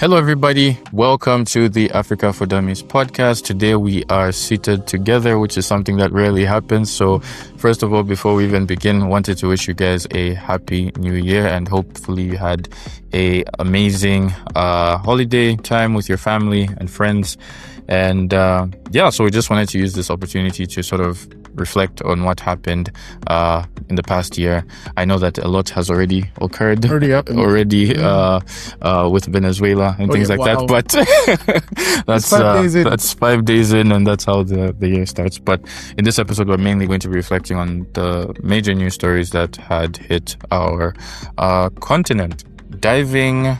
Hello, everybody. Welcome to the Africa for Dummies podcast. Today we are seated together, which is something that rarely happens. So first of all, before we even begin, wanted to wish you guys a happy new year and hopefully you had a amazing holiday time with your family and friends. And so we just wanted to use this opportunity to sort of reflect on what happened in the past year. I know that a lot has already occurred with Venezuela and things like that, but that's 5 days in, and that's how the year starts. But in this episode, we're mainly going to be reflecting on the major news stories that had hit our continent. Diving,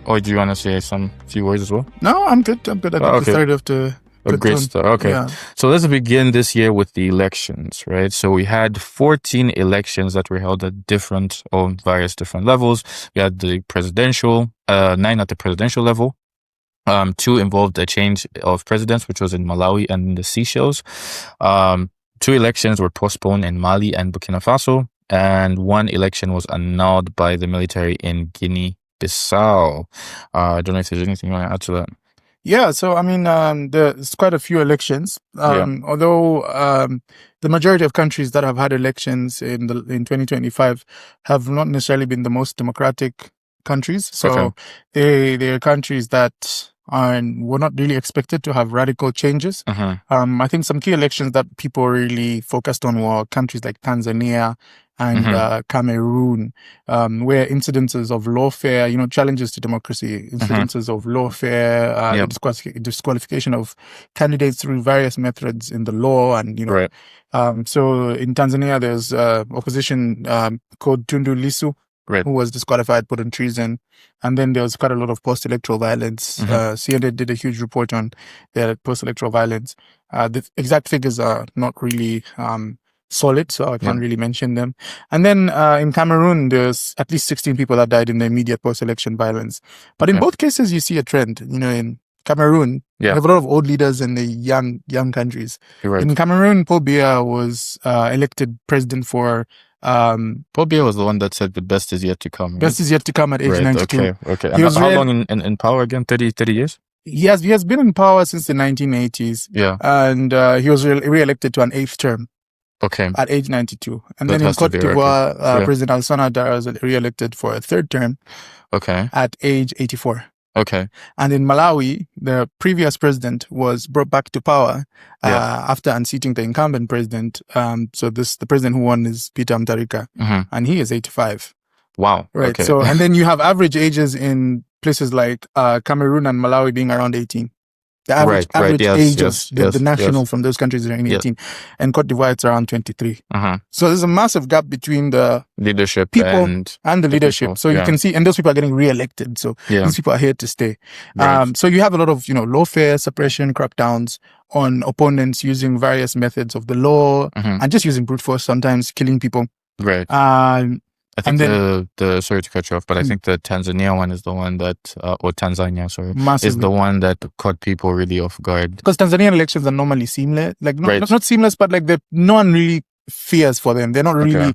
or do you want to say some few words as well? No, I'm good. I think the start of the great start. Okay. Yeah. So let's begin this year with the elections, right? So we had 14 elections that were held at various different levels. We had the presidential, 9 at the presidential level. 2 involved a change of presidents, which was in Malawi and the Seychelles. 2 elections were postponed in Mali and Burkina Faso, and 1 election was annulled by the military in Guinea-Bissau. I don't know if there's anything you want to add to that. Yeah, so I mean, there's quite a few elections. Although the majority of countries that have had elections in 2025 have not necessarily been the most democratic countries. So they are countries that were not really expected to have radical changes. I think some key elections that people really focused on were countries like Tanzania and Cameroon, where incidences of lawfare, challenges to democracy, incidences of lawfare, disqualification of candidates through various methods in the law, and so in Tanzania there's opposition called Tundu Lissu, who was disqualified, put on treason, and then there was quite a lot of post-electoral violence. CNN did a huge report on the post-electoral violence. The exact figures are not really solid, so I can't really mention them. And then in Cameroon, there's at least 16 people that died in the immediate post-election violence. But in both cases, you see a trend. In Cameroon, you have a lot of old leaders in the young countries. Right. In Cameroon, Paul Biya was elected president for... Paul Biya was the one that said the best is yet to come. Right? Best is yet to come at age 92. Okay. And how long in power again? 30 years? He has been in power since the 1980s. Yeah. And he was re-elected to an 8th term. Okay. At age 92. And then in Cote d'Ivoire, President Alassane Ouattara was re-elected for a 3rd term. Okay. At age 84. Okay. And in Malawi, the previous president was brought back to power after unseating the incumbent president. So the president who won is Peter Mutharika, and he is 85. Wow. Right. Okay. So, and then you have average ages in places like Cameroon and Malawi being around 18. The average age of the national from those countries is around 18. And Cote d'Ivoire, it's around 23. So there's a massive gap between the leadership people and the leadership. People. So you can see, and those people are getting re-elected. So these people are here to stay. Right. So you have a lot of, lawfare, suppression, crackdowns on opponents using various methods of the law and just using brute force, sometimes killing people. Right. I think the sorry to cut you off, but I think the Tanzania one is the one that, is the one that caught people really off guard. Because Tanzanian elections are normally seamless, not seamless, but no one really fears for them. They're not really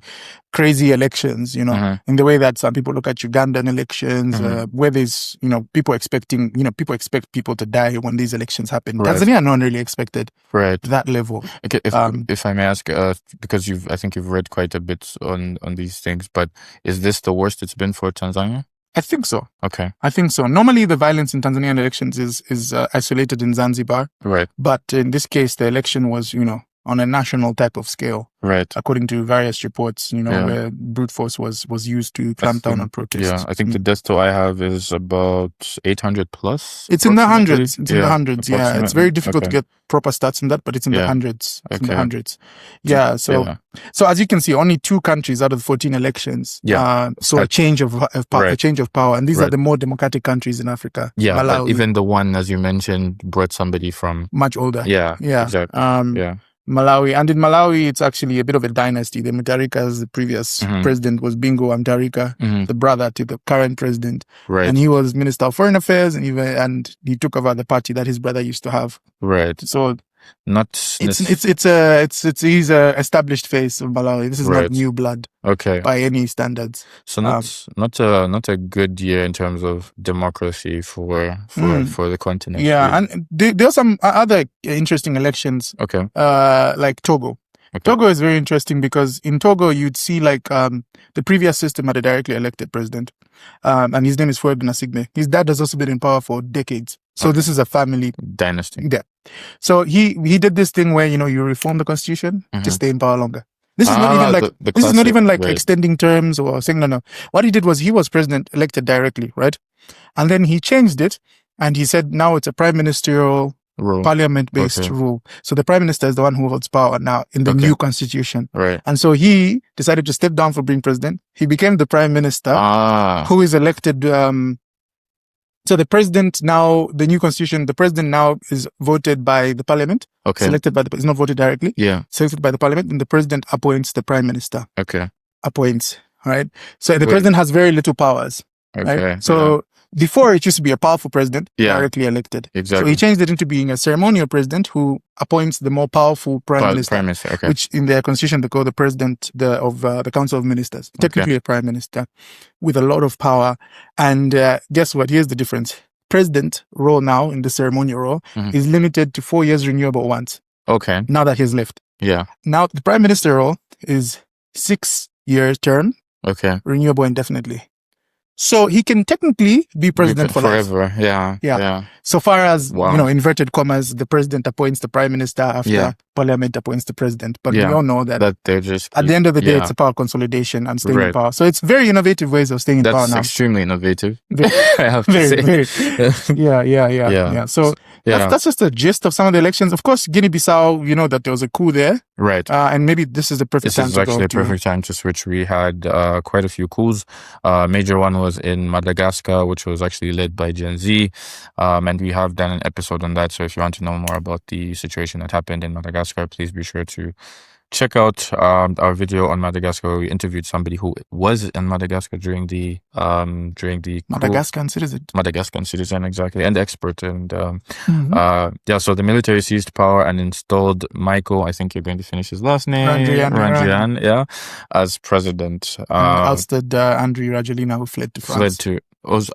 crazy elections, in the way that some people look at Ugandan elections, where there's, people expect people to die when these elections happen. Right. Tanzania, no one really expected that level. Okay, if I may ask, because I think you've read quite a bit on these things, but is this the worst it's been for Tanzania? I think so. Okay. I think so. Normally, the violence in Tanzanian elections is isolated in Zanzibar. Right. But in this case, the election was, on a national type of scale. Right. According to various reports, where brute force was used to clamp down on protests. Yeah, I think the death toll I have is about 800 plus. It's in the hundreds. It's in the hundreds, yeah. It's very difficult to get proper stats on that, but it's in the hundreds. It's in the hundreds. Yeah, so as you can see, only 2 countries out of 14 elections saw a change of power. And these are the more democratic countries in Africa. Yeah, Malawi, but even the one, as you mentioned, brought somebody from... much older. Yeah, exactly. Malawi. And in Malawi, it's actually a bit of a dynasty. The Mutharika's the previous president was Bingu wa Mutharika, the brother to the current president. Right. And he was Minister of Foreign Affairs, and he took over the party that his brother used to have. Right. So He's a established face of Malawi. This is not new blood. Okay. By any standards. So not a good year in terms of democracy for the continent. Yeah, really. And there are some other interesting elections. Okay. Like Togo. Okay. Togo is very interesting because in Togo you'd see like the previous system had a directly elected president, and his name is Faure Gnassingbe. His dad has also been in power for decades. So this is a family dynasty. Yeah. So he did this thing where you reform the constitution to stay in power longer. This is not even like this is not even like extending terms or saying no. What he did was he was president elected directly, right? And then he changed it and he said now it's a prime ministerial parliament-based rule. So the prime minister is the one who holds power now in the new constitution. Right. And so he decided to step down from being president. He became the prime minister who is elected. So the president now, the new constitution, the president now is voted by the parliament. Okay. Selected by it's not voted directly. Yeah. Selected by the parliament, and the president appoints the prime minister. Okay. Appoints, right? So the president has very little powers. Okay. Right? So before it used to be a powerful president, directly elected. Exactly. So he changed it into being a ceremonial president who appoints the more powerful prime minister. Okay. Which in their constitution they call the president of the council of ministers. Technically a prime minister with a lot of power. And guess what? Here's the difference. President role now in the ceremonial role is limited to 4 years renewable once. Okay. Now that he's left. Yeah. Now the prime minister role is 6-year term. Okay. Renewable indefinitely. So he can technically be president for forever. Life. Yeah. So far as, inverted commas, the president appoints the prime minister after parliament appoints the president. But we all know that they're just at the end of the day, it's a power consolidation and staying in power. So it's very innovative ways of staying in power now. That's extremely innovative. I have to say. Yeah. So that's just the gist of some of the elections. Of course, Guinea-Bissau, you know that there was a coup there. Right. And maybe this is the perfect time to go. This is actually a perfect time to switch. We had quite a few coups. Major one was in Madagascar, which was actually led by Gen Z. And we have done an episode on that. So if you want to know more about the situation that happened in Madagascar, please be sure to check out our video on Madagascar where we interviewed somebody who was in Madagascar during the Madagascan citizen, exactly, and expert. And so the military seized power and installed Michael, I think you're going to finish his last name, Randrian, as president. Ousted Andry Rajoelina, who fled to France. I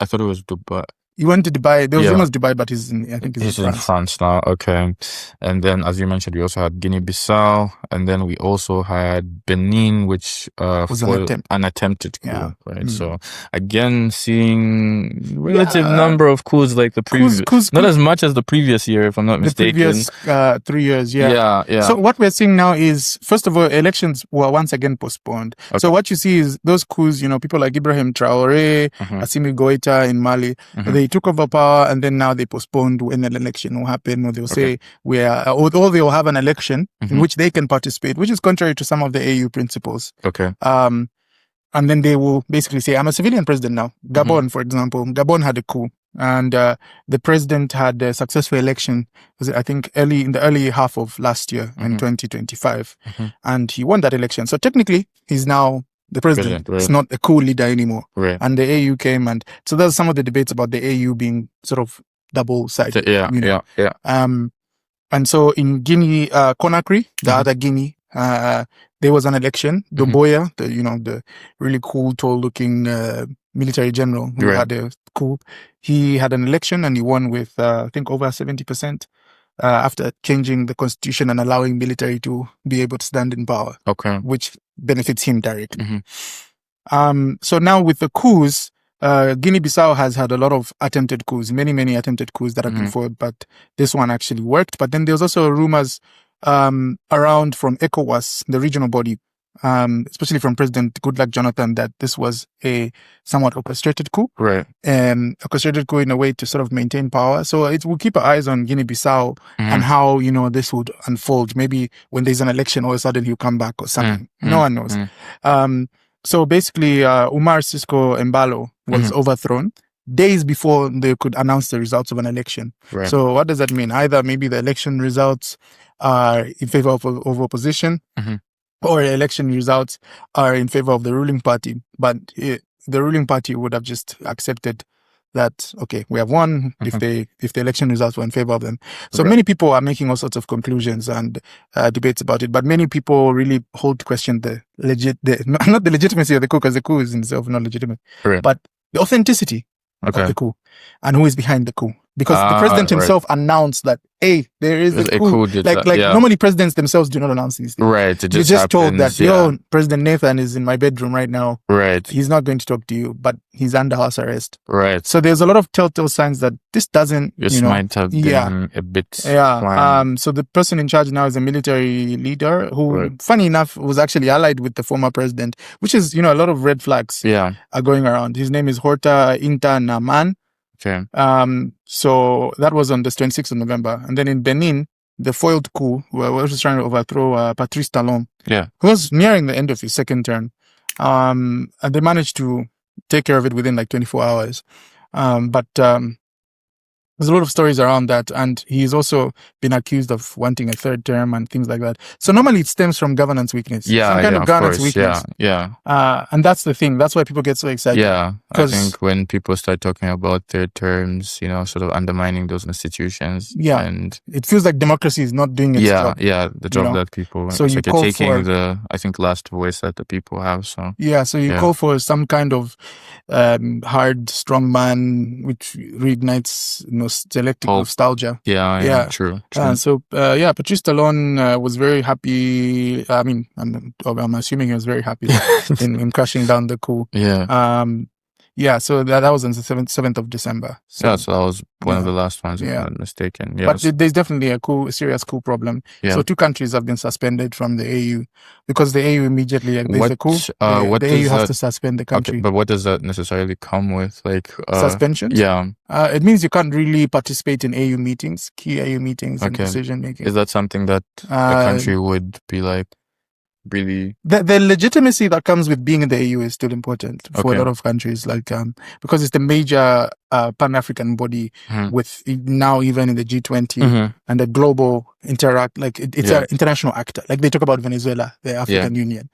thought it was Dubai. He went to Dubai. There was rumors Dubai, but he's in France now. Okay. And then, as you mentioned, we also had Guinea-Bissau, and then we also had Benin, which was an attempted coup, right? So again, seeing relative number of coups like the previous, not as much as the previous year, if I'm not mistaken. The previous 3 years, yeah. So what we're seeing now is, first of all, elections were once again postponed. Okay. So what you see is those coups, people like Ibrahim Traoré, Assimi Goïta in Mali, they took over power and then now they postponed when an election will happen, or they'll say or they'll have an election in which they can participate, which is contrary to some of the AU principles. Okay. And then they will basically say, I'm a civilian president now. Gabon, for example, Gabon had a coup and the president had a successful election, I think in the early half of last year in 2025. And he won that election. So technically he's now the president. It's not a coup leader anymore. Right. And the AU came, and so there's some of the debates about the AU being sort of double-sided. Yeah. And so in Guinea, Conakry, the other Guinea, there was an election. Doumbouya, the really cool, tall-looking military general who had a coup. He had an election and he won with, I think, over 70%. After changing the constitution and allowing military to be able to stand in power, which benefits him directly. So now with the coups, Guinea-Bissau has had a lot of attempted coups, many attempted coups that have been forward, but this one actually worked. But then there's also rumors around from ECOWAS, the regional body, especially from President Goodluck Jonathan, that this was a somewhat orchestrated coup. Right. Orchestrated coup in a way to sort of maintain power. So we'll keep our eyes on Guinea-Bissau and how, this would unfold. Maybe when there's an election, all of a sudden he'll come back or something. No one knows. So basically, Umar Sisco Embalo was overthrown days before they could announce the results of an election. Right. So what does that mean? Either maybe the election results are in favor of opposition, or election results are in favor of the ruling party, but the ruling party would have just accepted that, okay, we have won if the election results were in favor of them. So many people are making all sorts of conclusions and debates about it, but many people really hold to question not the legitimacy of the coup, because the coup is in itself not legitimate, but the authenticity of the coup and who is behind the coup. Because the president himself announced that, hey, there is a coup. Normally presidents themselves do not announce these things. Right. You're just told that, President Nathan is in my bedroom right now. Right. He's not going to talk to you, but he's under house arrest. Right. So there's a lot of telltale signs that this doesn't, might have been a bit planned. So the person in charge now is a military leader who, funny enough, was actually allied with the former president, which is, a lot of red flags are going around. His name is Horta Inta Naman. Okay. So that was on the 26th of November. And then in Benin, the foiled coup, where we was trying to overthrow Patrice Talon, who was nearing the end of his second term. And they managed to take care of it within like 24 hours. But there's a lot of stories around that. And he's also been accused of wanting a third term and things like that. So normally it stems from governance weakness. Some kind of governance weakness. And that's the thing. That's why people get so excited. Yeah. I think when people start talking about third terms, sort of undermining those institutions. Yeah. And it feels like democracy is not doing its job. Yeah. The job that people, so you're taking I think, last voice that the people have. So so you call for some kind of hard, strong man, which reignites, selective nostalgia. True. So Patrice Talon was very happy. I mean, I'm assuming he was very happy in crashing down the coup. So that was on the 7th of December. So that was one of the last ones, if I'm not mistaken. But there's definitely a serious coup problem. So 2 countries have been suspended from the AU because the AU immediately, there's a coup, the AU has to suspend the country. Okay, but what does that necessarily come with? Suspension? Yeah. It means you can't really participate in AU meetings, key AU meetings and decision making. Is that something that a country would be like, really? The legitimacy that comes with being in the AU is still important for a lot of countries, because it's the major Pan-African body with now even in the G20 and the global it's an international actor. Like they talk about Venezuela, the African Union,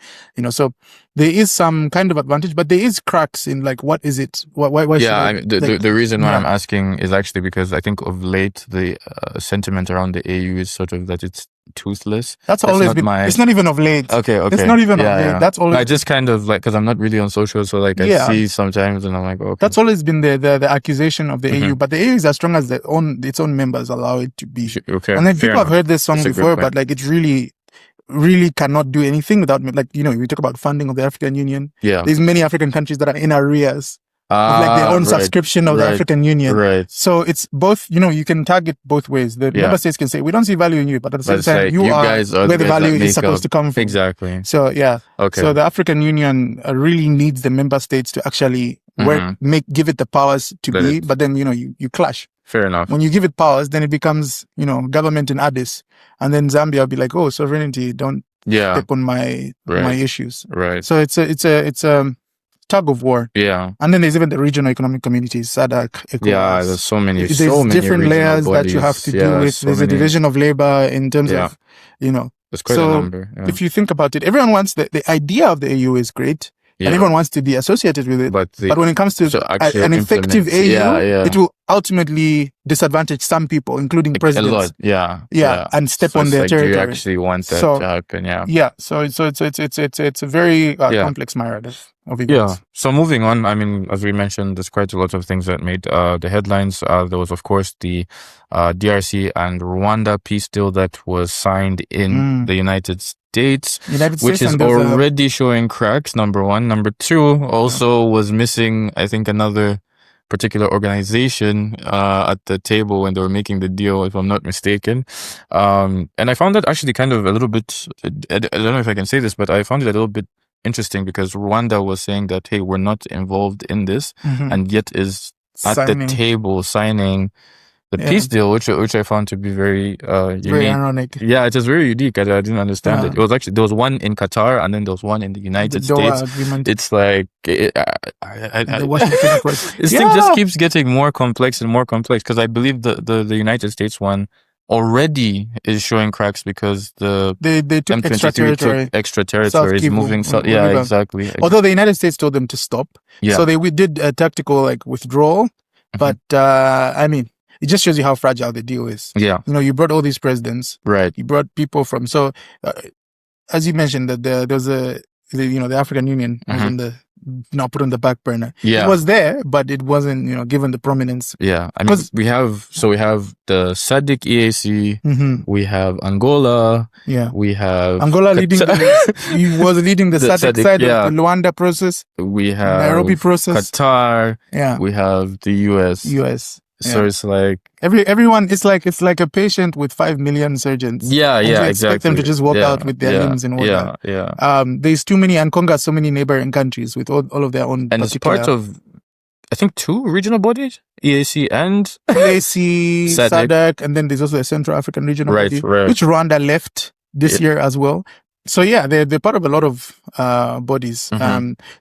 so there is some kind of advantage, but there is cracks in what is it? Why the reason why I'm asking is actually because I think of late the sentiment around the AU is sort of that it's toothless. That's always been. It's not even of late. Okay. It's not even of late. That's always. I just kind of because I'm not really on social, so I see sometimes, and I'm like, okay. That's always been the accusation of the AU, but the AU is as strong as its own members allow it to be. Okay. And then people have heard this song before, but it really cannot do anything without we talk about funding of the African Union. There's many African countries that are in arrears. With their own subscription of the African Union. Right. So it's both, you can target both ways. The member states can say, we don't see value in you, but at the same time, you guys are where the value is supposed to come from. Exactly. So, Okay. So the African Union really needs the member states to actually give it the powers to be, but then, you clash. Fair enough. When you give it powers, then it becomes, government in Addis. And then Zambia will be like, oh, sovereignty, don't step on my issues. Right. So it's a tug of war. And then there's even the regional economic communities, SADC, ECOWAS. There's so many different layers that you have to deal with. There's a division of labor in terms of, There's quite a number. If you think about it, everyone wants the idea of the AU is great. And everyone wants to be associated with it. But when it comes to an effective AU, it will ultimately disadvantage some people, including presidents. A lot. And step on their territory. Do you actually want that to happen? So it's a very complex myriad of events. So moving on, as we mentioned, there's quite a lot of things that made the headlines. There was, of course, the DRC and Rwanda peace deal that was signed in the United States, which is already showing cracks, number one. Number two, also was missing, I think, another particular organization at the table when they were making the deal, if I'm not mistaken. And I found that actually kind of a little bit, I don't know if I can say this, but I found it a little bit interesting because Rwanda was saying that, hey, we're not involved in this, and yet is at the table signing the peace deal, which I found to be very unique. Very ironic. Yeah, it is very unique. I didn't understand it. It was actually, there was one in Qatar and then there was one in the United States. Agreement. It's like, the this thing just keeps getting more complex and more complex because I believe the United States one already is showing cracks because they took extra territory. Is moving south. Exactly. Although the United States told them to stop. So we did a tactical withdrawal. But, I mean, it just shows you how fragile the deal is. Yeah. You know, you brought all these presidents. Right. You brought people from, so, as you mentioned, that there was the African Union was in the, not put on the back burner. Yeah. It was there, but it wasn't, given the prominence. Yeah. I mean, we have the SADC EAC, we have Angola, we have Angola he was leading the SADC side of the Rwanda process. We have Nairobi process. Qatar. Yeah. We have the US. So it's like everyone. It's like a patient with 5 million surgeons. Yeah, and yeah, you exactly. Expect them to just walk out with their limbs and whatnot. There's too many, and Congo has so many neighboring countries with all of their own. And it's part of, I think, 2 regional bodies: EAC and EAC, SADC, and then there's also a Central African regional body, which Rwanda left this year as well. So yeah, they're part of a lot of bodies.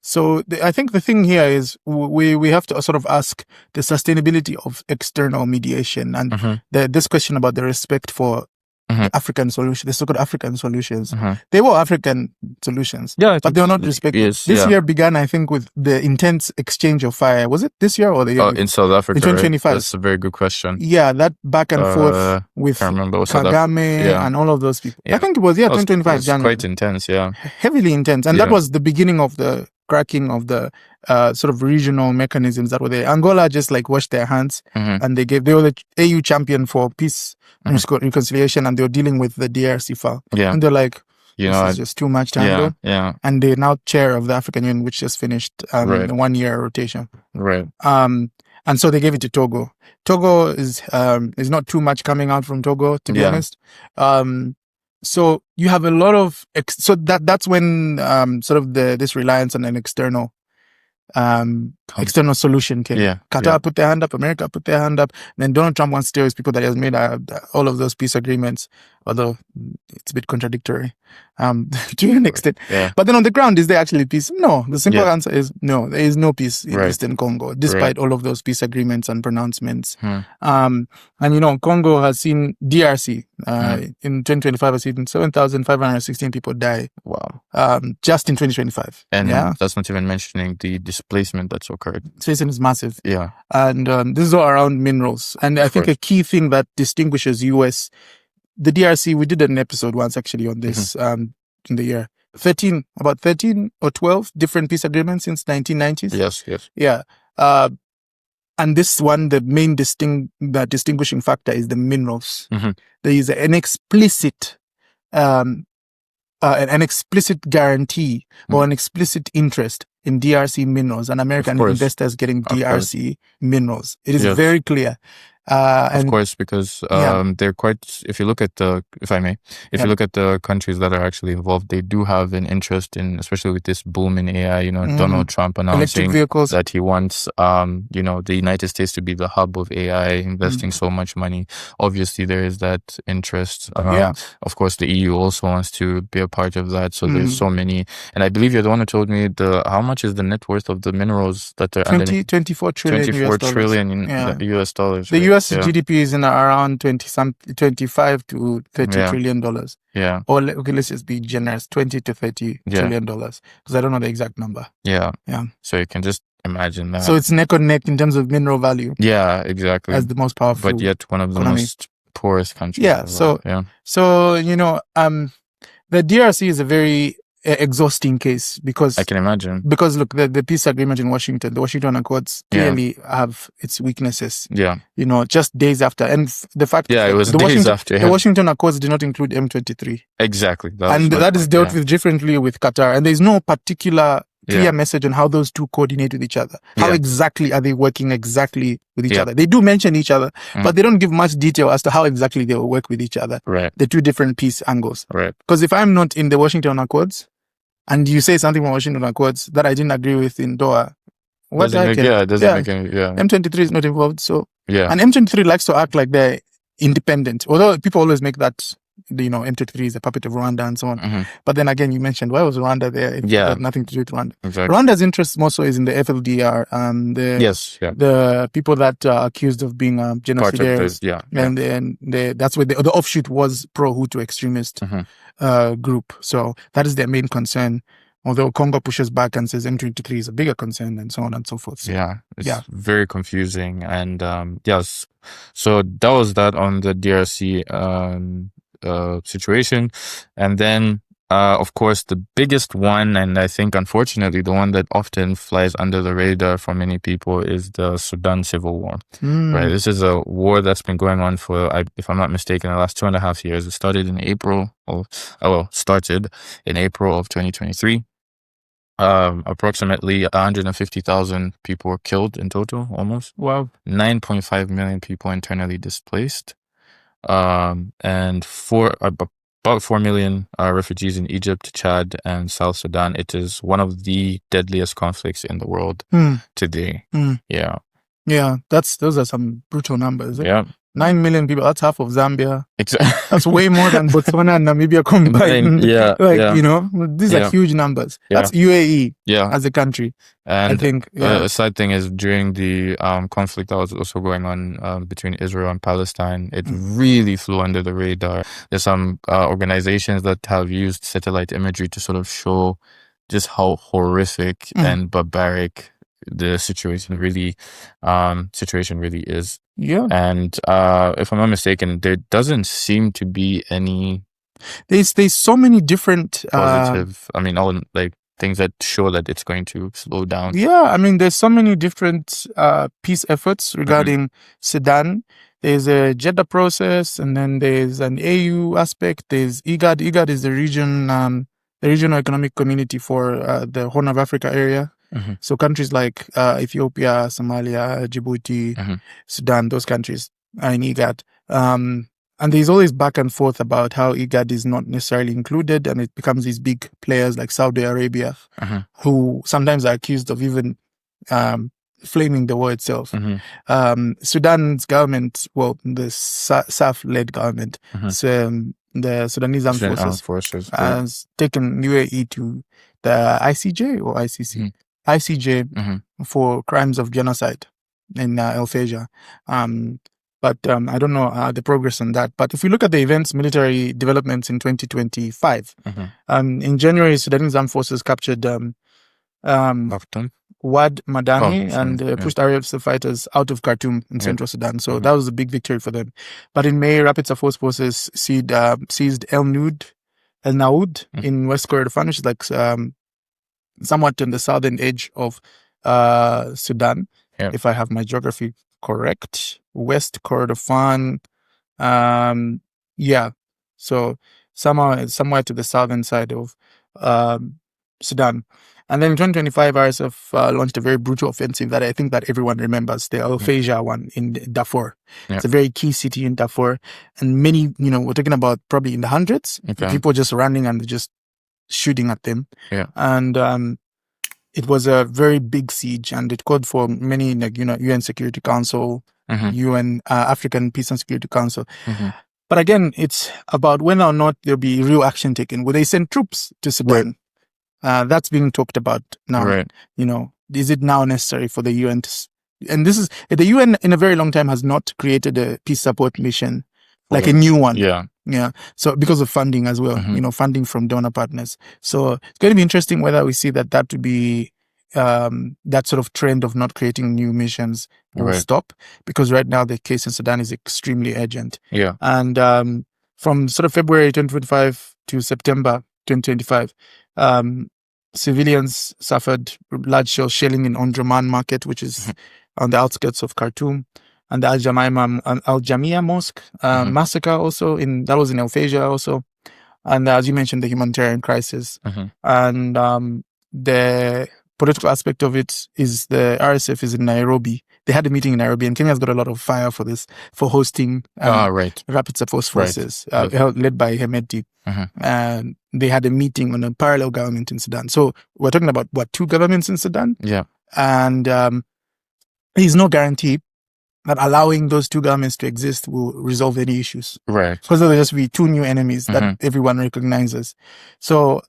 So I think the thing here is we have to sort of ask the sustainability of external mediation and this question about the respect for African solutions, the so-called African solutions. They were African solutions, but they were not respected. This year began, I think, with the intense exchange of fire. Was it this year or the year? In South Africa, in 2025. Right? That's a very good question. Yeah, that back and forth with Kagame and all of those people. I think it was 2025 January. Quite intense, heavily intense, and that was the beginning of the cracking of the sort of regional mechanisms that were there. Angola just like washed their hands and they were the AU champion for peace and reconciliation, and they were dealing with the DRC file. And they're like, this is just too much to handle. And they're now chair of the African Union, which just finished the 1-year rotation. And so they gave it to Togo. Togo is not too much coming out from Togo, to be honest. So you have a lot of so that's when sort of this reliance on an external solution came. Qatar put their hand up, America put their hand up, and then Donald Trump wants to tell his people that he has made all of those peace agreements, although it's a bit contradictory to an extent. But then on the ground, is there actually peace? No. The simple answer is no. There is no peace in Eastern Congo, despite all of those peace agreements and pronouncements. And Congo has seen DRC in 2025 has seen 7,516 people die. Wow. Just in 2025. And that's not even mentioning the displacement that's occurred. Displacement is massive. And this is all around minerals. And I think a key thing that distinguishes US, the DRC, we did an episode once actually on this in the year. 13 or 12 different peace agreements since 1990s. Yes. Yeah. And this one, the main distinguishing factor is the minerals. There is an explicit guarantee or an explicit interest in DRC minerals and American investors getting DRC minerals. It is very clear. Of course, because they're quite, if you look at you look at the countries that are actually involved, they do have an interest in, especially with this boom in AI, Donald Trump announcing that he wants, the United States to be the hub of AI, investing so much money. Obviously, there is that interest. Of course, the EU also wants to be a part of that. So there's so many. And I believe you're the one who told me how much is the net worth of the minerals that are 24 trillion 24 trillion in US dollars. The US GDP is in around 25 to 30 trillion dollars. Or let's just be generous, 20 to 30 trillion dollars, because I don't know the exact number. So you can just imagine that. So it's neck and neck in terms of mineral value. Yeah, exactly. As the most powerful, but yet one of the most poorest countries. So the DRC is a very exhausting case because I can imagine. Because look, the peace agreement in Washington, the Washington Accords clearly have its weaknesses. Just days after, and the fact it was days after. The Washington Accords did not include M23. Exactly, that is dealt with differently with Qatar, and there is no particular clear message on how those two coordinate with each other. How exactly are they working exactly with each other? They do mention each other, but they don't give much detail as to how exactly they will work with each other. The two different peace angles. Because if I'm not in the Washington Accords, and you say something from Washington Accords that I didn't agree with in Doha, M23 is not involved. So and M23 likes to act like they're independent, although people always make that M23 is a puppet of Rwanda and so on. But then again, you mentioned, why was Rwanda there if it had nothing to do with Rwanda? Rwanda's interest more so is in the FLDR, the people that are accused of being genocidaires. And that's where the offshoot was pro-Hutu extremist group. So that is their main concern although Congo pushes back and says M23 is a bigger concern and so on and so forth. So, it's very confusing. And yes, so that was that on the DRC situation. And then of course, the biggest one, and I think unfortunately the one that often flies under the radar for many people, is the Sudan Civil War. Right, this is a war that's been going on for, if I'm not mistaken, the last 2.5 years. It started in April of 2023. Approximately 150,000 people were killed in total, almost. Wow. 9.5 million people internally displaced. And about 4 million refugees in Egypt, Chad, and South Sudan. It is one of the deadliest conflicts in the world today. Yeah. Yeah, those are some brutal numbers. Yeah. 9 million people, that's half of Zambia. Exactly. That's way more than Botswana and Namibia combined. You know, these are huge numbers. That's UAE as a country. And I think the sad thing is, during the conflict that was also going on between Israel and Palestine, it really flew under the radar. There's some organizations that have used satellite imagery to sort of show just how horrific and barbaric the situation really is. Yeah. And if I'm not mistaken, there doesn't seem to be any there's so many different positive all like things that show that it's going to slow down. Yeah, I mean, there's so many different peace efforts regarding Sudan. There's a Jeddah process, and then there's an AU aspect. There's IGAD. IGAD is the regional economic community for the Horn of Africa area. So countries like Ethiopia, Somalia, Djibouti, Sudan, those countries are in IGAD. And there's always back and forth about how IGAD is not necessarily included, and it becomes these big players like Saudi Arabia, who sometimes are accused of even flaming the war itself. Sudan's government, well, the SAF-led government, the Sudanese Armed Forces has taken UAE to the ICJ or ICC. ICJ for crimes of genocide in El Fasher. But I don't know the progress on that. But if we look at the military developments in 2025, in January, Sudanese Armed Forces captured Wad Madani and pushed RSF fighters out of Khartoum in central Sudan. So that was a big victory for them. But in May, Rapid Support Forces seized El Naud in West Kordofan, which is like somewhat on the southern edge of Sudan, if I have my geography correct. West Kordofan, so somewhere to the southern side of Sudan. And then in 2025, RSF launched a very brutal offensive that I think that everyone remembers, the El Fasher one in Darfur. It's a very key city in Darfur, and many, we're talking about probably in the hundreds, people just running and just shooting at them. And it was a very big siege, and it called for many, UN Security Council, UN African Peace and Security Council. But again, it's about whether or not there'll be real action taken. Will they send troops to Sudan? That's being talked about now. Is it now necessary for the UN to... And this is... The UN in a very long time has not created a peace support mission, like a new one. Yeah. So because of funding as well, funding from donor partners. So it's going to be interesting whether we see that to be that sort of trend of not creating new missions will stop, because right now the case in Sudan is extremely urgent. And from sort of February 2025 to September 2025, civilians suffered large-scale shelling in Omdurman market, which is on the outskirts of Khartoum. And the Al Jamia Mosque massacre also that was in El Fasher also. And as you mentioned, the humanitarian crisis. And the political aspect of it is the RSF is in Nairobi. They had a meeting in Nairobi, and Kenya's got a lot of fire for this, for hosting Rapid Support Forces led by Hemedti. And they had a meeting on a parallel government in Sudan. So we're talking about, two governments in Sudan? And there's no guarantee that allowing those two governments to exist will resolve any issues. Because there'll just be two new enemies that everyone recognizes. So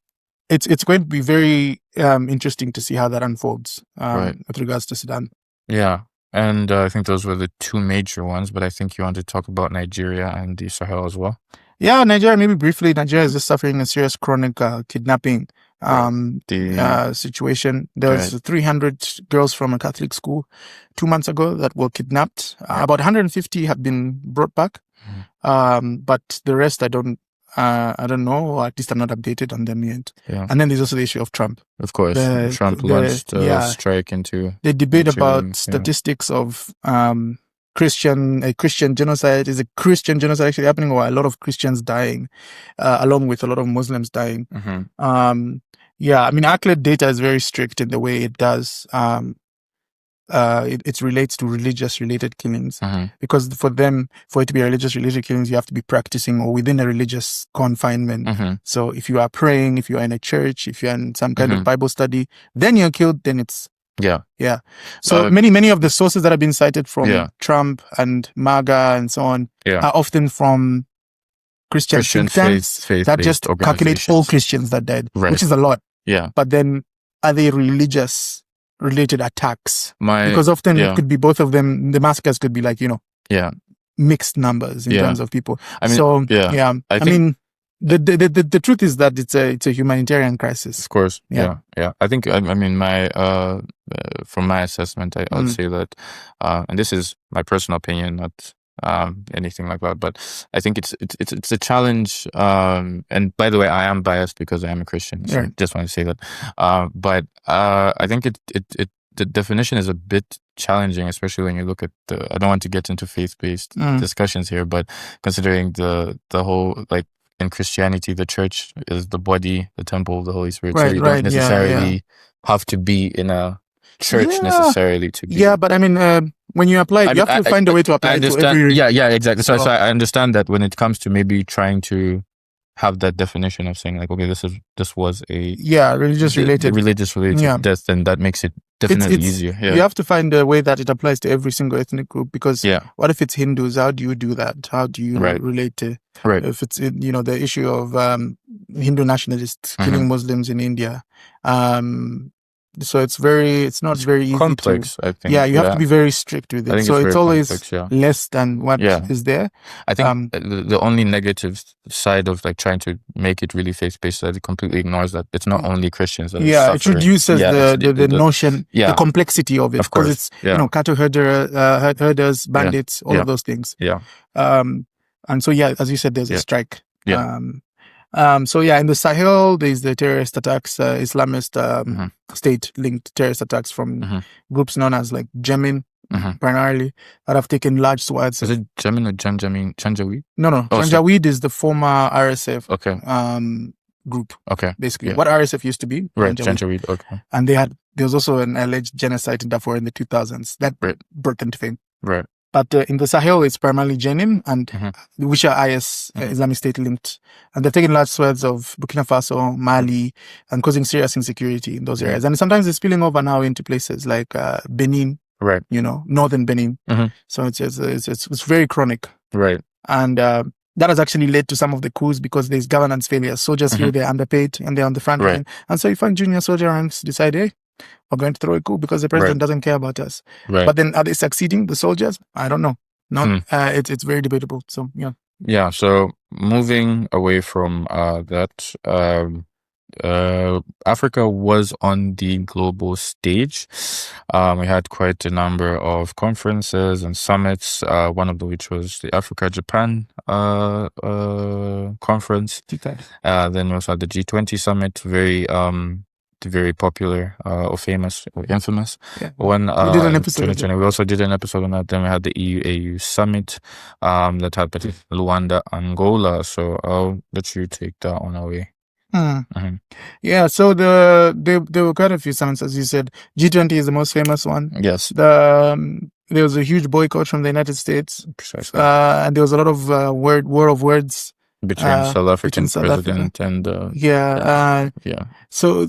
it's going to be very interesting to see how that unfolds with regards to Sudan. And I think those were the two major ones, but I think you want to talk about Nigeria and the Sahel as well. Nigeria, maybe briefly. Nigeria is just suffering a serious chronic kidnapping situation. There's 300 girls from a Catholic school 2 months ago that were kidnapped. About 150 have been brought back. But the rest, I don't know, or at least I'm not updated on them yet. Yeah. And then there's also the issue of Trump. Of course, Trump launched a strike into... The debate about statistics of Christian genocide. Is a Christian genocide actually happening, or a lot of Christians dying, along with a lot of Muslims dying? I mean, ACLED data is very strict in the way it does. It relates to religious-related killings, because for it to be religious-related killings, you have to be practicing or within a religious confinement. So if you are praying, if you are in a church, if you are in some kind of Bible study, then you're killed, then it's... Yeah. So many of the sources that have been cited from Trump and MAGA and so on are often from Christian think tanks that just calculate all Christians that died, which is a lot. Yeah. But then, are they religious-related attacks? Because often it could be both of them. The massacres could be like, mixed numbers in terms of people. I mean, the truth is that it's a humanitarian crisis. Of course. Yeah. I think, I mean, from my assessment, I would say that, and this is my personal opinion, not anything like that, but I think it's a challenge. And by the way, I am biased because I am a Christian. So I just want to say that. But I think the definition is a bit challenging, especially when you look at I don't want to get into faith-based discussions here, but considering the whole, like, in Christianity, the church is the body, the temple of the Holy Spirit. So you don't necessarily have to be in a church necessarily to be. Yeah, but I mean, when you apply it, you have to find a way to apply it to every... Yeah, exactly. So I understand that when it comes to maybe trying to have that definition of saying, like, okay, this was a... religious-related death, then that makes it definitely easier. Yeah. You have to find a way that it applies to every single ethnic group, because what if it's Hindus? How do you do that? How do you relate to... If it's, the issue of Hindu nationalists killing Muslims in India. So it's not very easy. Complex, I think. Yeah, you have to be very strict with it. So it's always less than what is there. I think the only negative side of, like, trying to make it really faith-based, that it completely ignores that it's not only Christians that are suffering. It reduces the notion, the complexity of it. Of course. Because it's, cattle herders, bandits, all of those things. Yeah. And so, as you said, there's a strike. Yeah. In the Sahel, there's the terrorist attacks, Islamist state-linked terrorist attacks from groups known as, like, Jemin, primarily, that have taken large swaths. Is it Jemin or Janjaweed? No. Janjaweed is the former RSF group. Okay. Basically, what RSF used to be. Right, Janjaweed. Okay. And there was also an alleged genocide in Darfur in the 2000s that brought them to fame. Right. But in the Sahel, it's primarily Jenin, and which are IS, Islamic State linked. And they're taking large swaths of Burkina Faso, Mali, and causing serious insecurity in those areas. And sometimes it's spilling over now into places like Benin, northern Benin. So it's very chronic. Right. And that has actually led to some of the coups, because there's governance failure. Soldiers feel they're underpaid and they're on the front line. And so you find junior soldier ranks decide, hey, we're going to throw a coup because the president doesn't care about us. Right. But then, are they succeeding, the soldiers? I don't know. It's very debatable. So, Yeah, so moving away from that, Africa was on the global stage. We had quite a number of conferences and summits, one of which was the Africa-Japan conference. Then we also had the G20 summit, very popular or famous or infamous one. We did an episode. 2020. We also did an episode on that. Then we had the EU-AU summit that happened in Rwanda, Angola. So I'll let you take that one away. Yeah, so there were quite a few summits, as you said. G20 is the most famous one. Yes. There was a huge boycott from the United States. Precisely. And there was a lot of war of words between South African president and So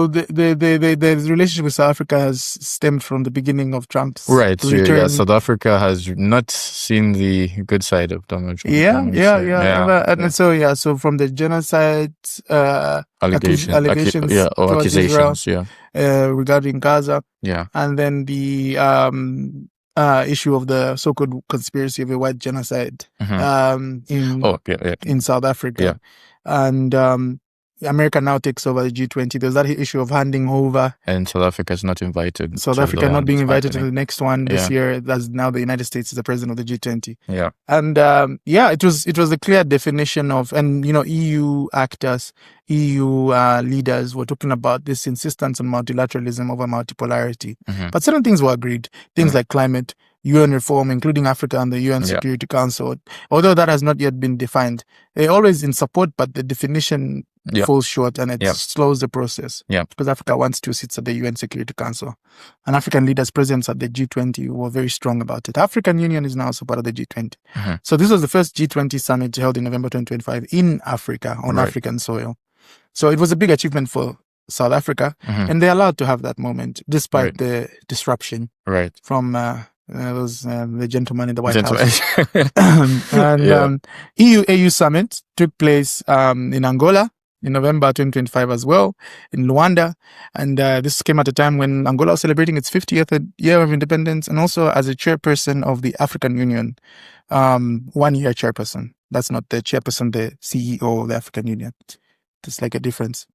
the relationship with South Africa has stemmed from the beginning of Trump's return. South Africa has not seen the good side of Donald Trump. And so from the genocide accusations regarding Gaza, and then the issue of the so-called conspiracy of a white genocide in South Africa. And America now takes over the G20. There's that issue of handing over. And South Africa is not invited. South Africa not being invited to the next one this year. That's now the United States is the president of the G20. Yeah. And it was a clear definition of, and EU actors, EU leaders were talking about this insistence on multilateralism over multipolarity. But certain things were agreed. Things like climate, UN reform, including Africa and the UN Security Council. Although that has not yet been defined, they're always in support, but the definition falls short and it slows the process. Yeah. Because Africa wants 2 seats at the UN Security Council. And African leaders present at the G20 were very strong about it. African Union is now also part of the G20. So this was the first G20 summit held in November 2025 in Africa, on African soil. So it was a big achievement for South Africa, and they're allowed to have that moment despite the disruption from the gentleman in the White House. And EU-AU summit took place in Angola in November 2025 as well, in Rwanda. And this came at a time when Angola was celebrating its 50th year of independence, and also as a chairperson of the African Union, 1-year chairperson. That's not the chairperson, the CEO of the African Union. There's like a difference.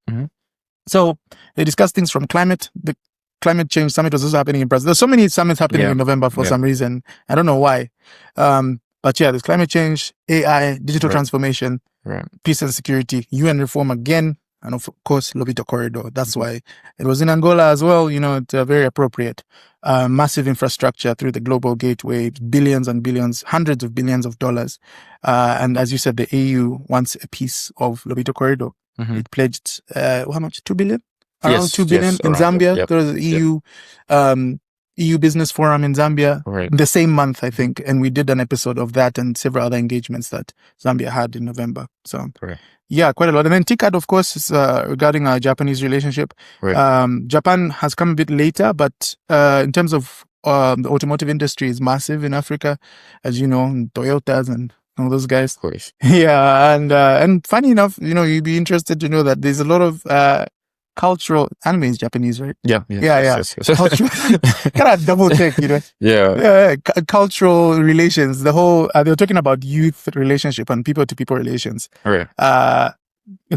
So they discussed things from climate. The climate change summit was also happening in Brazil. There's so many summits happening in November for some reason. I don't know why. But there's climate change, AI, digital transformation, peace and security, UN reform again, and of course, Lobito Corridor. That's why it was in Angola as well. It's very appropriate. Massive infrastructure through the global gateway, billions and billions, hundreds of billions of dollars. And as you said, the AU wants a piece of Lobito Corridor. It pledged, how much? 2 billion? Around 2 billion in Zambia. There was an EU Business Forum in Zambia the same month, I think. And we did an episode of that and several other engagements that Zambia had in November. So, quite a lot. And then TICAD, of course, is regarding our Japanese relationship. Japan has come a bit later, but in terms of the automotive industry is massive in Africa, as you know, Toyotas and all those guys. Of course. And funny enough, you'd be interested to know that there's a lot of cultural anime is Japanese, right? Yes. Cultural, gotta double check, cultural relations. The whole they were talking about youth relationship and people to people relations. And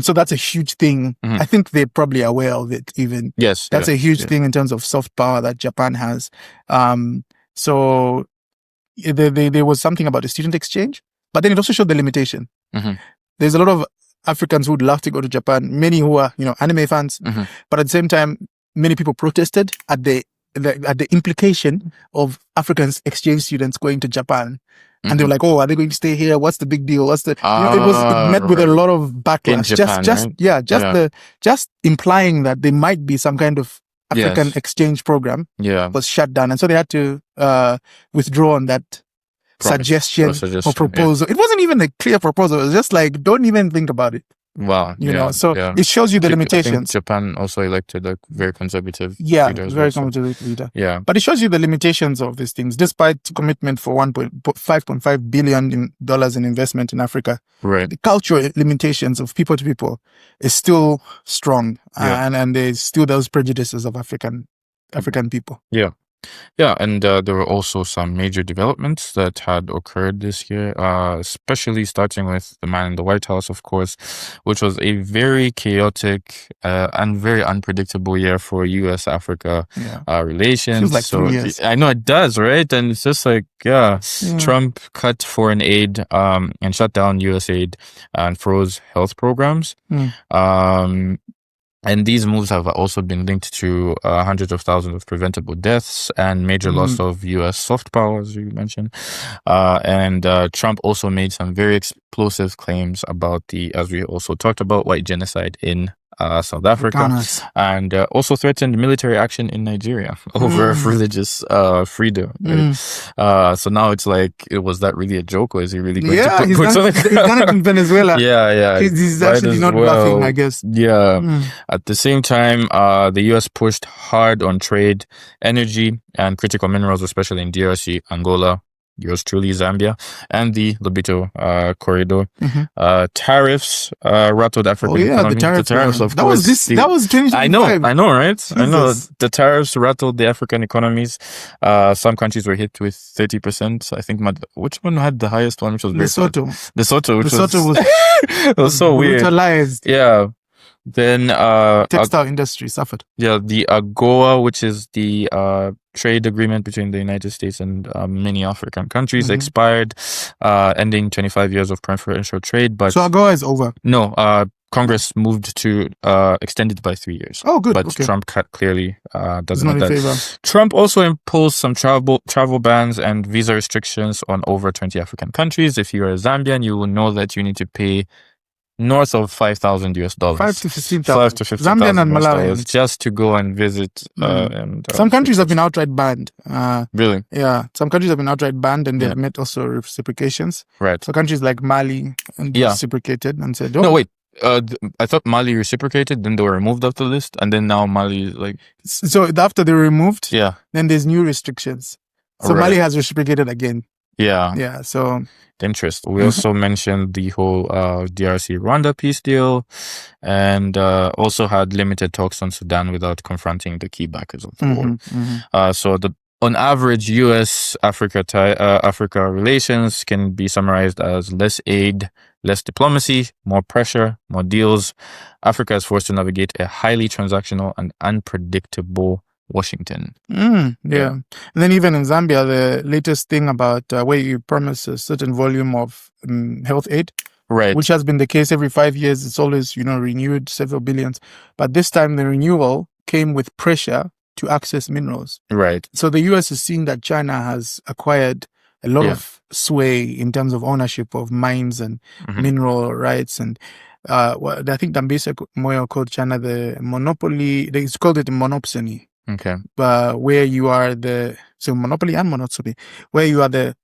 so that's a huge thing. I think they're probably aware of it. Even that's a huge thing in terms of soft power that Japan has. So there was something about the student exchange, but then it also showed the limitation. There's a lot of Africans who would love to go to Japan, many who are, anime fans, but at the same time, many people protested at the implication of Africans exchange students going to Japan. And they were like, "Oh, are they going to stay here? What's the big deal? What's the?" it met with a lot of backlash. Japan, just implying that there might be some kind of African exchange program was shut down, and so they had to withdraw on that suggestion or proposal. It wasn't even a clear proposal. It was just like, don't even think about it. Wow. It shows you the limitations. I think Japan also elected a very conservative leader. Conservative leader. Yeah. But it shows you the limitations of these things. Despite commitment for $5.5 billion in investment in Africa, the cultural limitations of people to people is still strong. And there's still those prejudices of African people. Yeah, and there were also some major developments that had occurred this year, especially starting with the man in the White House, of course, which was a very chaotic and very unpredictable year for U.S.-Africa relations. Feels like 3 years. I know it does, right? And it's just like, Trump cut foreign aid and shut down U.S. aid and froze health programs. And these moves have also been linked to hundreds of thousands of preventable deaths and major loss of U.S. soft power, as you mentioned. And Trump also made some very explosive claims about as we also talked about, white genocide in South Africa, and also threatened military action in Nigeria over religious freedom. Right? So now it's like, was that really a joke, or is he really going to put something? He's done it in Venezuela. He's actually not bluffing, I guess. At the same time, the U.S. pushed hard on trade, energy, and critical minerals, especially in DRC, Angola, yours truly, Zambia, and the Lobito corridor. Tariffs rattled African economy. The tariffs, of course. That was 2025. I know, right? Jesus. I know the tariffs rattled the African economies. Some countries were hit with 30%. I think which one had the highest one? Which was Lesotho. Lesotho, which was it was so weird. Brutalized. Yeah. Then textile industry suffered. Yeah, the AGOA, which is the trade agreement between the United States and many African countries, expired, ending 25 years of preferential trade. But so AGOA is over. No, Congress moved to extend it by 3 years. Oh, good. But okay. Trump clearly doesn't not want in that. favor. Trump also imposed some travel bans and visa restrictions on over 20 African countries. If you're a Zambian, you will know that you need to pay north of $5,000 US. 5 to 15,000. Zambian and Malawi just to go and visit. Some countries have been outright banned. Really? Yeah, some countries have been outright banned, and they've met also reciprocations. Right. So countries like Mali reciprocated and said, "Oh, no, wait." I thought Mali reciprocated, then they were removed off the list, and then now Mali like. So after they were removed, then there's new restrictions. So right. Mali has reciprocated again. Yeah. So interest. We also mentioned the whole DRC Rwanda peace deal, and also had limited talks on Sudan without confronting the key backers of the war. So on average, U.S.-Africa relations can be summarized as less aid, less diplomacy, more pressure, more deals. Africa is forced to navigate a highly transactional and unpredictable Washington. And then even in Zambia, the latest thing about where you promise a certain volume of health aid, right, which has been the case every 5 years. It's always, renewed several billions. But this time the renewal came with pressure to access minerals. Right. So the US is seeing that China has acquired a lot of sway in terms of ownership of mines and mineral rights. And I think Dambisa Moyo called China the monopoly. They called it the monopsony. Okay. Where you are so monopoly and monopsony, where you are the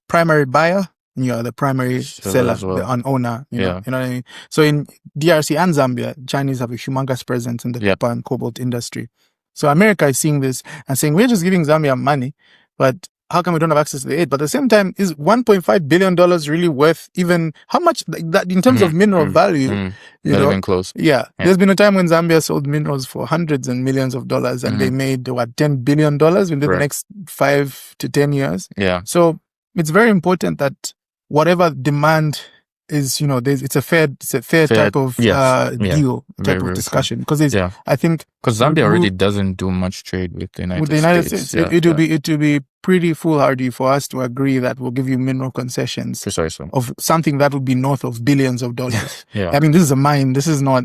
primary buyer and you are the primary seller, the owner. You know what I mean? So in DRC and Zambia, Chinese have a humongous presence in the copper and cobalt industry. So America is seeing this and saying, we're just giving Zambia money, but how come we don't have access to the aid? But at the same time, is $1.5 billion really worth even how much that in terms of mineral value? Not even close. Yeah. There's been a time when Zambia sold minerals for hundreds and millions of dollars, and they made $10 billion within the next 5 to 10 years. Yeah. So it's very important that whatever demand is, it's a fair type of deal, type of discussion. Because I think because Zambia already doesn't do much trade with the United States. It will be pretty foolhardy for us to agree that we'll give you mineral concessions of something that will be north of billions of dollars. I mean, this is a mine. This is not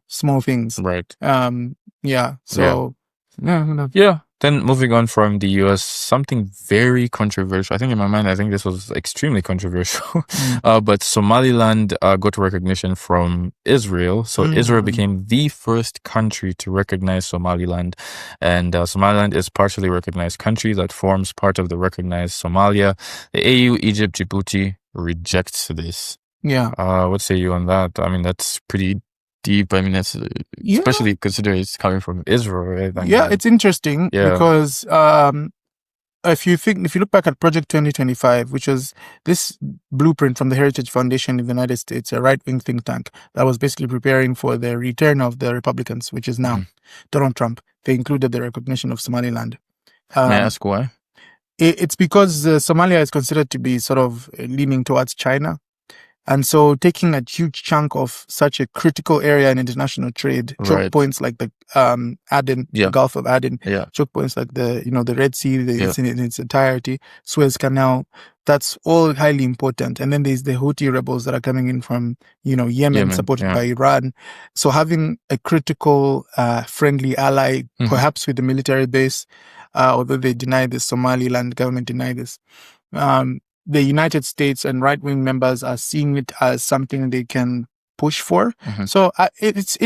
small things. Right. So Then moving on from the US, something very controversial. I think in my mind, this was extremely controversial. But Somaliland got recognition from Israel. So Israel became the first country to recognize Somaliland. And Somaliland is partially recognized country that forms part of the recognized Somalia. The AU, Egypt, Djibouti rejects this. Yeah. What say you on that? I mean, that's pretty deep. I mean, that's especially considering it's coming from Israel, right? It's interesting because if you look back at Project 2025, which was this blueprint from the Heritage Foundation in the United States, a right-wing think tank that was basically preparing for the return of the Republicans, which is now Donald Trump. They included the recognition of Somaliland. May I ask why? It's because Somalia is considered to be sort of leaning towards China. And so taking a huge chunk of such a critical area in international trade, choke points like the Aden, Gulf of Aden, choke points like the Red Sea in its entirety, Suez Canal, that's all highly important. And then there's the Houthi rebels that are coming in from, Yemen supported by Iran. So having a critical, friendly ally, perhaps with a military base, although they deny this, Somaliland government deny this, the United States and right-wing members are seeing it as something they can push for. So it's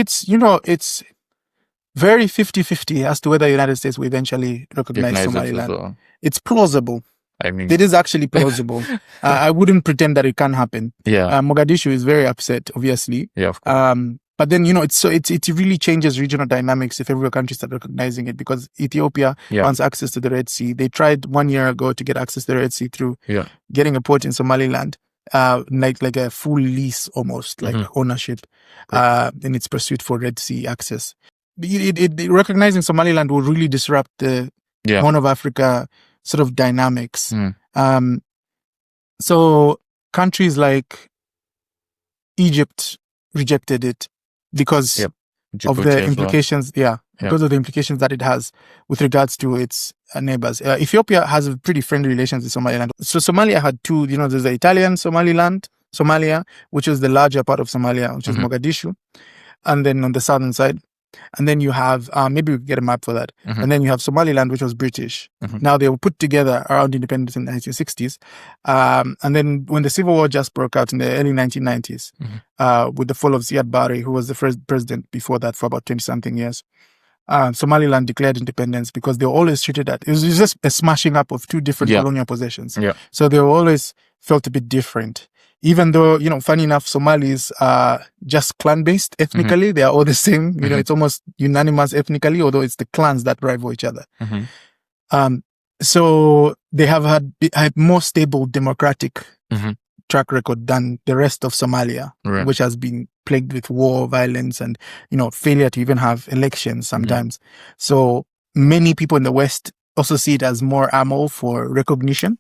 very 50-50 as to whether the United States will eventually recognize Somaliland. Well. It's plausible. I mean, it is actually plausible. I wouldn't pretend that it can happen. Mogadishu is very upset, obviously. Of course. But then, it really changes regional dynamics if every country starts recognizing it, because Ethiopia wants access to the Red Sea. They tried 1 year ago to get access to the Red Sea through getting a port in Somaliland, like a full lease almost, like ownership, in its pursuit for Red Sea access. Recognizing Somaliland will really disrupt the Horn of Africa sort of dynamics. So countries like Egypt rejected it because of the implications. Because of the implications that it has with regards to its neighbors. Ethiopia has a pretty friendly relations with Somaliland. So Somalia had two, there's the Italian Somalia, which is the larger part of Somalia, which is Mogadishu. And then on the southern side, and then you have, maybe we can get a map for that. And then you have Somaliland, which was British. Now they were put together around independence in the 1960s. And then when the Civil War just broke out in the early 1990s, with the fall of Ziad Barre, who was the first president before that for about 20-something years, Somaliland declared independence because they were always treated it was just a smashing up of two different colonial possessions. So they were always felt a bit different. Even though, funny enough, Somalis are just clan-based ethnically. They are all the same. It's almost unanimous ethnically, although it's the clans that rival each other. So they have had more stable democratic track record than the rest of Somalia, which has been plagued with war, violence, and, failure to even have elections sometimes. So many people in the West also see it as more ammo for recognition.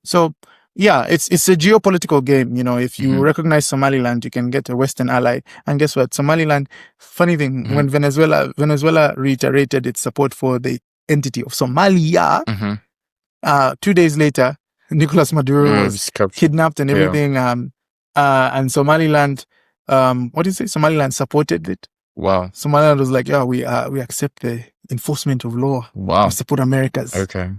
So, it's a geopolitical game. If you recognize Somaliland, you can get a Western ally. And guess what? Somaliland, funny thing, when Venezuela reiterated its support for the entity of Somalia, 2 days later, Nicolas Maduro was kidnapped and everything. And Somaliland, Somaliland supported it. Wow. Somaliland was like, we accept the enforcement of law. Wow. We support America's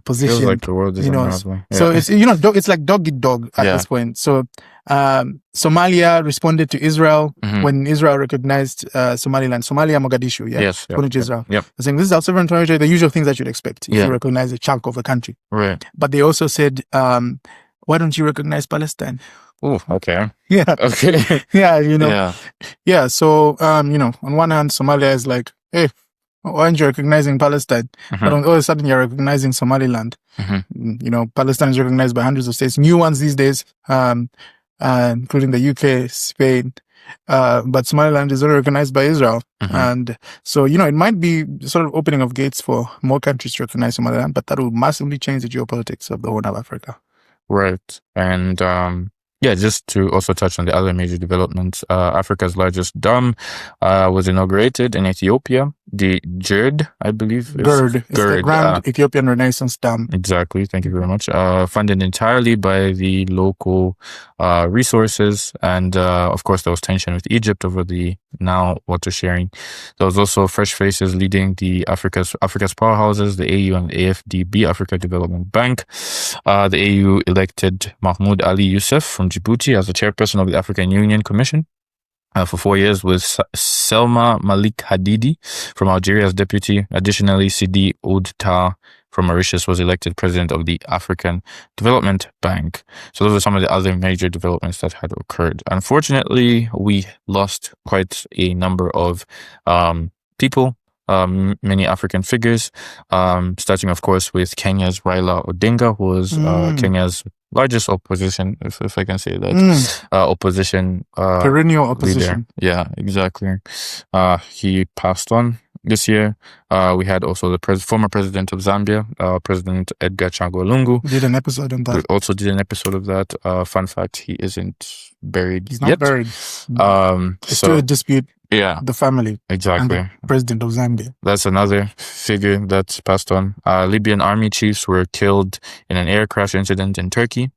position. Feels like the world is unraveling. So it's, it's like dog eat dog at this point. So, Somalia responded to Israel when Israel recognized, Somaliland, Somalia, Mogadishu. Responded to Israel. Saying this is our sovereign territory, the usual things that you'd expect if you recognize a chunk of a country. Right. But they also said, why don't you recognize Palestine? Oh, okay. Okay. So, on one hand, Somalia is like, hey, why aren't you recognizing Palestine? But all of a sudden, you're recognizing Somaliland. Palestine is recognized by hundreds of states, new ones these days, including the UK, Spain. But Somaliland is already recognized by Israel. And so, it might be sort of opening of gates for more countries to recognize Somaliland, but that will massively change the geopolitics of the Horn of Africa. Right. And, just to also touch on the other major developments, Africa's largest dam was inaugurated in Ethiopia. The GERD, I believe. GERD. It's the Grand Ethiopian Renaissance Dam. Exactly. Thank you very much. Funded entirely by the local resources. And, of course, there was tension with Egypt over the now water sharing. There was also fresh faces leading the Africa's powerhouses, the AU and the AFDB, Africa Development Bank. The AU elected Mahmoud Ali Youssef from Djibouti as the chairperson of the African Union Commission for 4 years, with Selma Malik Hadidi from Algeria as deputy. Additionally, Sidi Ould Tah from Mauritius was elected president of the African Development Bank. So those are some of the other major developments that had occurred. Unfortunately, we lost quite a number of people, many African figures, starting, of course, with Kenya's Raila Odinga, who was Kenya's largest opposition, if I can say that, opposition. Perennial opposition. Leader. Yeah, exactly. He passed on this year. We had also the former president of Zambia, President Edgar Chagwa Lungu. We did an episode on that. We also did an episode of that. Fun fact, he isn't buried He's not yet. Buried. It's still a dispute. Yeah. The family. Exactly. And the president of Zambia. That's another figure that's passed on. Libyan army chiefs were killed in an air crash incident in Turkey.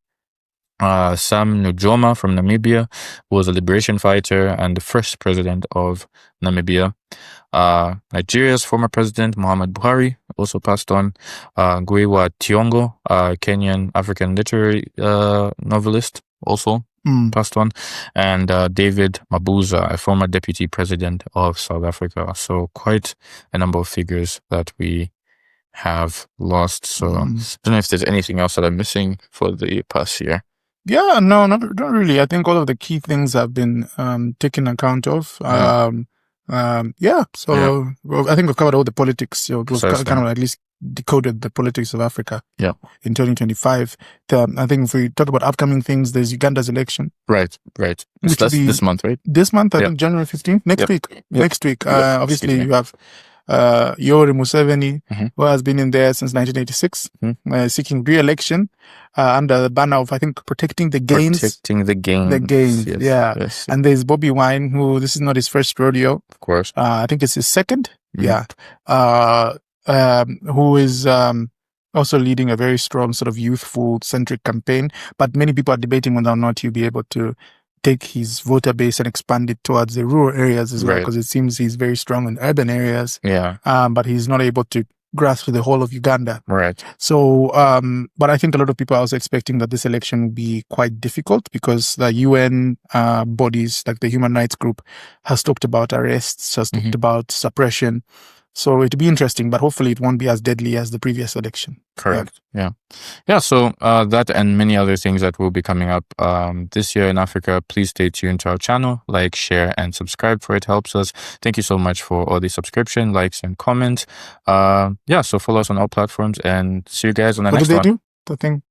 Sam Nujoma from Namibia was a liberation fighter and the first president of Namibia. Nigeria's former president, Muhammad Buhari, also passed on. Nguewa Thiong'o, Kenyan African literary novelist, also passed on. And David Mabuza, a former deputy president of South Africa. So quite a number of figures that we have lost. So I don't know if there's anything else that I'm missing for the past year. Yeah, no, not really. I think all of the key things have been taken account of. So I think we've covered all the politics. We've kind of at least decoded the politics of Africa in 2025. I think if we talk about upcoming things, there's Uganda's election. Right. That's this month, right? This month, I think January 15th. Next week. Obviously, you have Yoweri Museveni, who has been in there since 1986, seeking re-election under the banner of, I think, protecting the gains. Protecting the gains. The gains, yes, yeah. Yes. And there's Bobby Wine, who this is not his first rodeo. Of course. I think it's his second. Yeah. Who is also leading a very strong sort of youthful-centric campaign. But many people are debating whether or not he'll be able to take his voter base and expand it towards the rural areas as well, because it seems he's very strong in urban areas. Yeah. But he's not able to grasp the whole of Uganda. Right. So, but I think a lot of people are also expecting that this election will be quite difficult because the UN bodies, like the Human Rights Group, has talked about arrests, has talked about suppression. So it'll be interesting, but hopefully it won't be as deadly as the previous election. Correct. Yeah. So that and many other things that will be coming up this year in Africa, please stay tuned to our channel, like, share, and subscribe, for it helps us. Thank you so much for all the subscription, likes, and comments. So follow us on all platforms, and see you guys on the next one. What did they do? The thing.